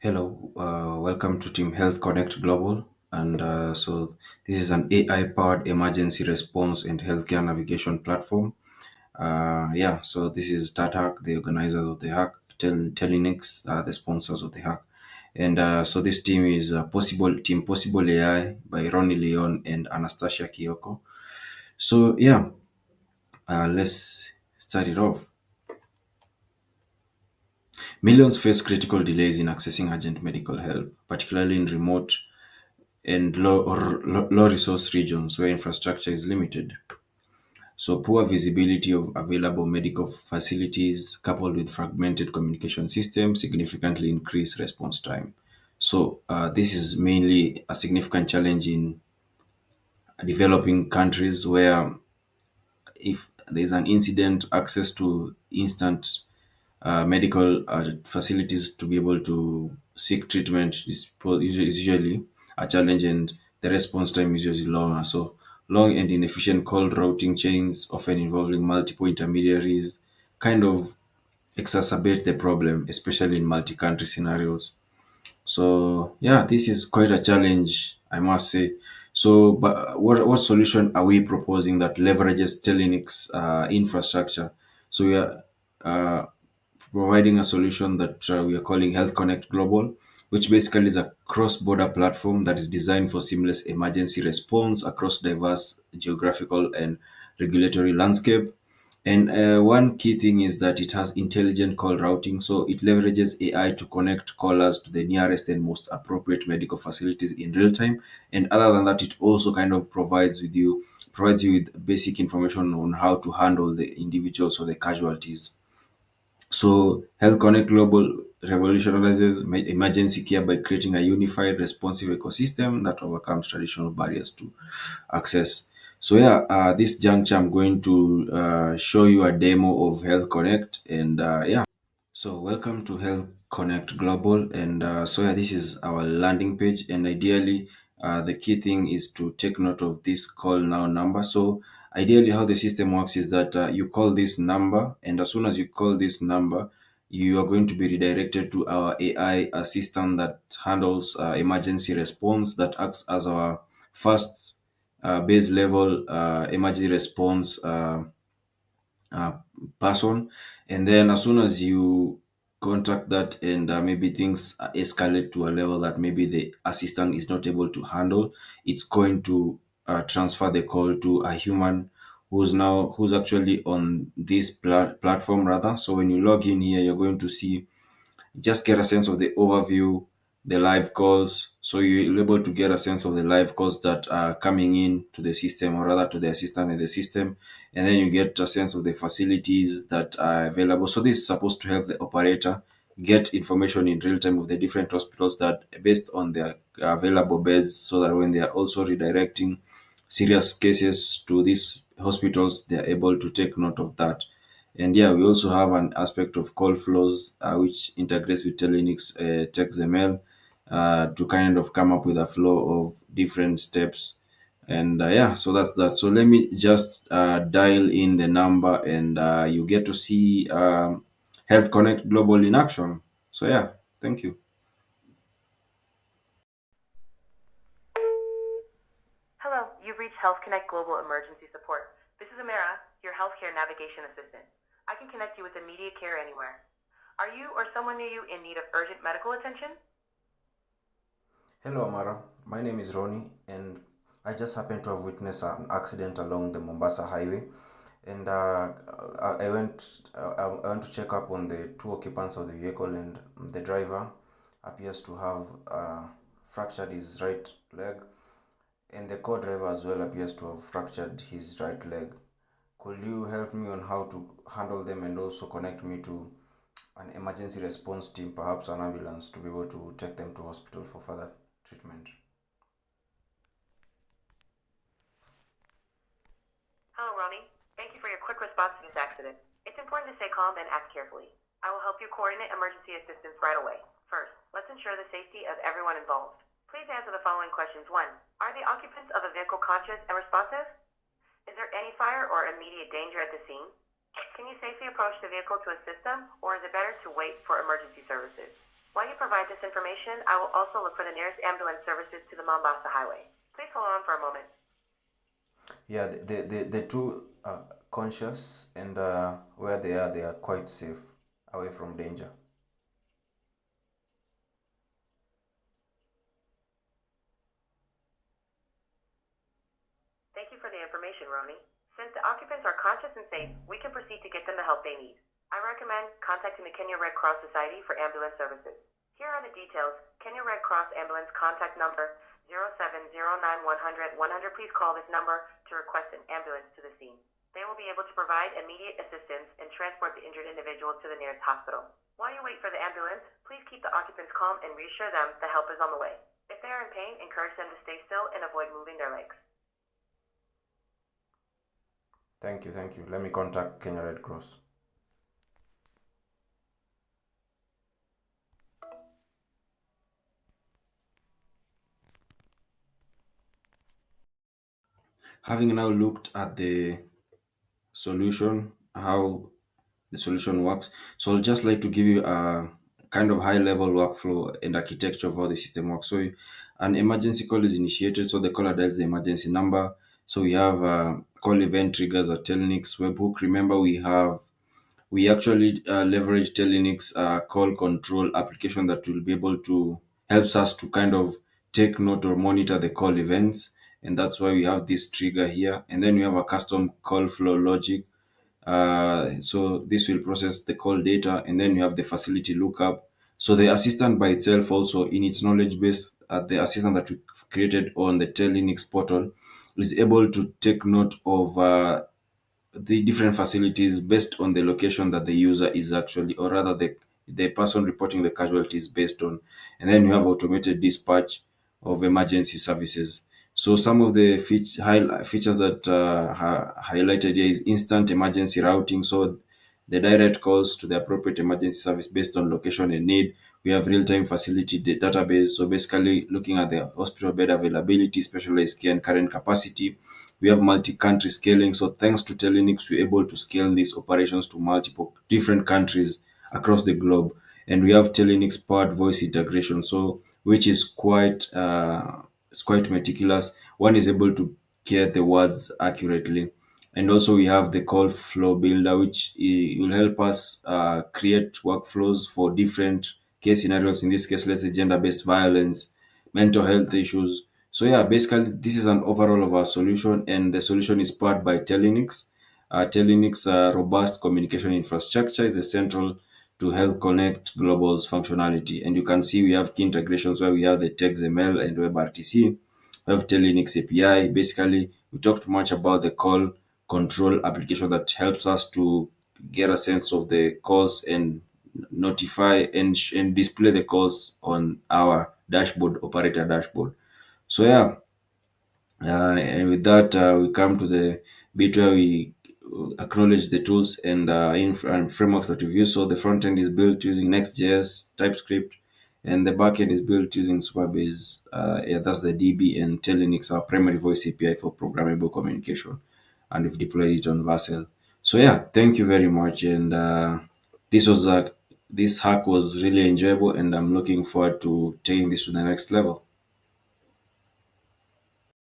Hello, welcome to Team Health Connect Global. And this is an AI powered emergency response and healthcare navigation platform. So this is TATHAC, the organizers of the hack, Telinix, the sponsors of the hack. And so this team is Possible AI by Ronnie Leon and Anastacia Kiyoko. Let's start it off. Millions face critical delays in accessing urgent medical help, particularly in remote and low resource regions where infrastructure is limited. So, poor visibility of available medical facilities coupled with fragmented communication systems significantly increase response time. This is mainly a significant challenge in developing countries where if there's an incident, access to instant medical facilities to be able to seek treatment is usually a challenge, and the response time is usually longer. So, long and inefficient call routing chains, often involving multiple intermediaries, kind of exacerbate the problem, especially in multi country scenarios. So yeah, this is quite a challenge, I must say. So, but what solution are we proposing that leverages Telenik's infrastructure? So we are uh, providing a solution that we are calling Health Connect Global, which basically is a cross-border platform that is designed for seamless emergency response across diverse geographical and regulatory landscape. And one key thing is that it has intelligent call routing. So it leverages AI to connect callers to the nearest and most appropriate medical facilities in real time. And other than that, it also kind of provides you with basic information on how to handle the individuals or the casualties. So, Health Connect Global revolutionizes emergency care by creating a unified, responsive ecosystem that overcomes traditional barriers to access. This juncture, I'm going to show you a demo of Health Connect, and so, welcome to Health Connect Global. And this is our landing page. And ideally, the key thing is to take note of this call now number. So, ideally, how the system works is that you call this number, and as soon as you call this number, you are going to be redirected to our AI assistant that handles emergency response, that acts as our first base level emergency response uh, person. And then as soon as you contact that, and maybe things escalate to a level that maybe the assistant is not able to handle, it's going to transfer the call to a human who's actually on this platform rather. So when you log in here, you're going to see, just get a sense of the overview, the live calls. So you're able to get a sense of the live calls that are coming in to the system, or rather to the assistant in the system. And then you get a sense of the facilities that are available. So this is supposed to help the operator get information in real time of the different hospitals that based on their available beds, so that when they are also redirecting serious cases to these hospitals, they are able to take note of that. And yeah, we also have an aspect of call flows, which integrates with Telinix TextML to kind of come up with a flow of different steps. And so that's that. So let me just dial in the number, and you get to see Health Connect Global in action. So yeah, thank you. Hello, you've reached HealthConnect Global Emergency Support. This is Amara, your healthcare navigation assistant. I can connect you with immediate care anywhere. Are you or someone near you in need of urgent medical attention? Hello, Amara. My name is Ronnie, and I just happened to have witnessed an accident along the Mombasa highway. And I went to check up on the two occupants of the vehicle, and the driver appears to have fractured his right leg, and the co-driver as well appears to have fractured his right leg. Could you help me on how to handle them, and also connect me to an emergency response team, perhaps an ambulance, to be able to take them to hospital for further treatment? Hello, Ronnie. Thank you for your quick response to this accident. It's important to stay calm and act carefully. I will help you coordinate emergency assistance right away. First, let's ensure the safety of everyone involved. Please answer the following questions. 1. Are the occupants of the vehicle conscious and responsive? Is there any fire or immediate danger at the scene? Can you safely approach the vehicle to assist them, or is it better to wait for emergency services? While you provide this information, I will also look for the nearest ambulance services to the Mombasa highway. Please hold on for a moment. Yeah, the two are conscious, and where they are quite safe, away from danger. Thank you for the information, Ronnie. Since the occupants are conscious and safe, we can proceed to get them the help they need. I recommend contacting the Kenya Red Cross Society for ambulance services. Here are the details. Kenya Red Cross ambulance contact number 0709 100. Please call this number to request an ambulance to the scene. They will be able to provide immediate assistance and transport the injured individual to the nearest hospital. While you wait for the ambulance, please keep the occupants calm and reassure them the help is on the way. If they are in pain, encourage them to stay still and avoid moving their legs. Thank you, thank you. Let me contact Kenya Red Cross. Having now looked at the solution, how the solution works, so I'll just like to give you a kind of high level workflow and architecture of how the system works. So an emergency call is initiated, so the caller dials the emergency number. So we have call event triggers at Telnix webhook. Remember, we actually leverage Telinix call control application that will be able to helps us to kind of take note or monitor the call events, and that's why we have this trigger here. And then we have a custom call flow logic. So this will process the call data, and then you have the facility lookup. So the assistant by itself, also in its knowledge base, the assistant that we created on the Telinix portal, is able to take note of the different facilities based on the location that the user is actually, or rather the person reporting the casualties based on. And then you have automated dispatch of emergency services. So some of the features that highlighted here is instant emergency routing. So the direct calls to the appropriate emergency service based on location and need. We have real-time facility database. So basically looking at the hospital bed availability, specialized care and current capacity. We have multi-country scaling. So thanks to Telenix, we're able to scale these operations to multiple different countries across the globe. And we have Telenix powered voice integration. So which is quite meticulous. One is able to get the words accurately. And also we have the call flow builder, which will help us create workflows for different case scenarios. In this case, let's say gender-based violence, mental health issues. So yeah, basically this is an overall of our solution, and the solution is powered by Telinix. Telinix robust communication infrastructure is the central to Health Connect Global's functionality. And you can see we have key integrations where we have the TextML and WebRTC. We have Telinix API. Basically, we talked much about the call control application that helps us to get a sense of the calls and notify and display the calls on our dashboard, operator dashboard. So yeah, and with that, we come to the bit where we acknowledge the tools and, and frameworks that we've used. So the front end is built using Next.js, TypeScript, and the backend is built using Supabase. Yeah, that's the DB, and Telinix, our primary voice API for programmable communication, and we've deployed it on Vercel. So yeah, thank you very much. And this was this hack was really enjoyable, and I'm looking forward to taking this to the next level.